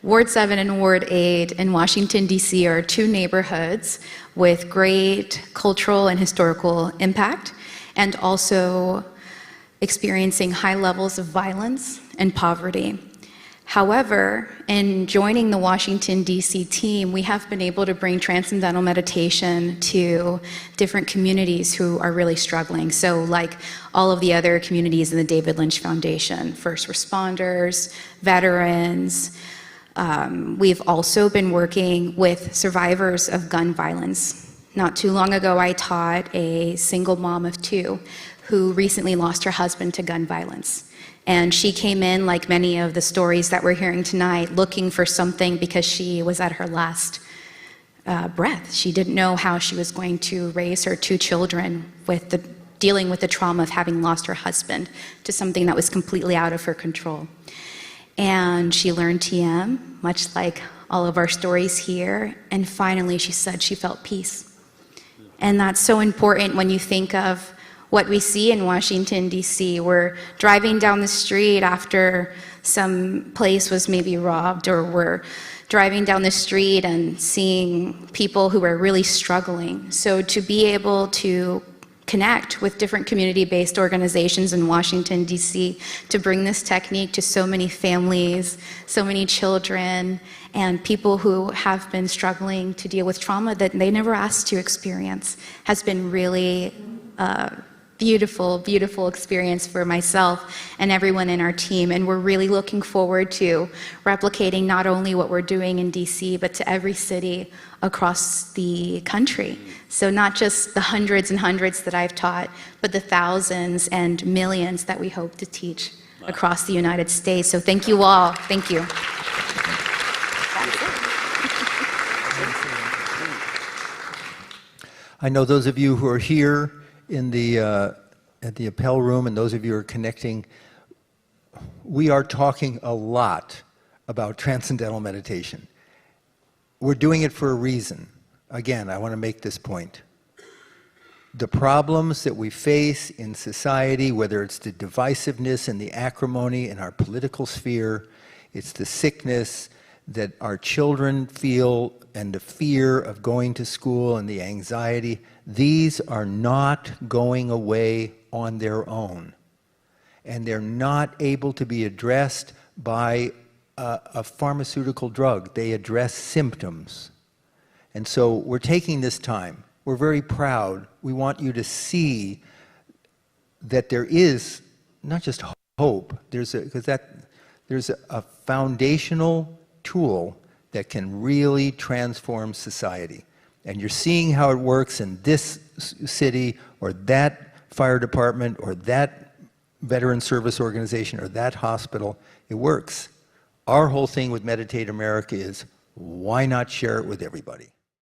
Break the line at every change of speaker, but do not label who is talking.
Ward 7 and Ward 8 in Washington, D.C. are two neighborhoods with great cultural and historical impact, and also experiencing high levels of violence and poverty. However, in joining the Washington, D.C. team, we have been able to bring transcendental meditation to different communities who are really struggling. So like all of the other communities in the David Lynch Foundation, first responders, veterans. We've also been working with survivors of gun violence. Not too long ago, I taught a single mom of two who recently lost her husband to gun violence. And she came in, like many of the stories that we're hearing tonight, looking for something because she was at her last breath. She didn't know how she was going to raise her two children dealing with the trauma of having lost her husband to something that was completely out of her control. And she learned TM, much like all of our stories here, and finally she said she felt peace. And that's so important when you think of what we see in Washington, D.C. We're driving down the street after some place was maybe robbed, or we're driving down the street and seeing people who are really struggling. So to be able to connect with different community-based organizations in Washington, D.C. to bring this technique to so many families, so many children, and people who have been struggling to deal with trauma that they never asked to experience has been really beautiful, beautiful experience for myself and everyone in our team. And we're really looking forward to replicating not only what we're doing in DC, but to every city across the country. So not just the hundreds and hundreds that I've taught, but the thousands and millions that we hope to teach across the United States. So thank you all. Thank you.
I know those of you who are here in the at the Appel room, and those of you who are connecting, we are talking a lot about transcendental meditation. We're doing it for a reason. Again, I want to make this point. The problems that we face in society, whether it's the divisiveness and the acrimony in our political sphere, it's the sickness that our children feel and the fear of going to school and the anxiety, these are not going away on their own. And they're not able to be addressed by a pharmaceutical drug. They address symptoms. And so we're taking this time. We're very proud. We want you to see that there is not just hope, there's a foundational tool that can really transform society. And you're seeing how it works in this city, or that fire department, or that veteran service organization, or that hospital. It works. Our whole thing with Meditate America is, why not share it with everybody?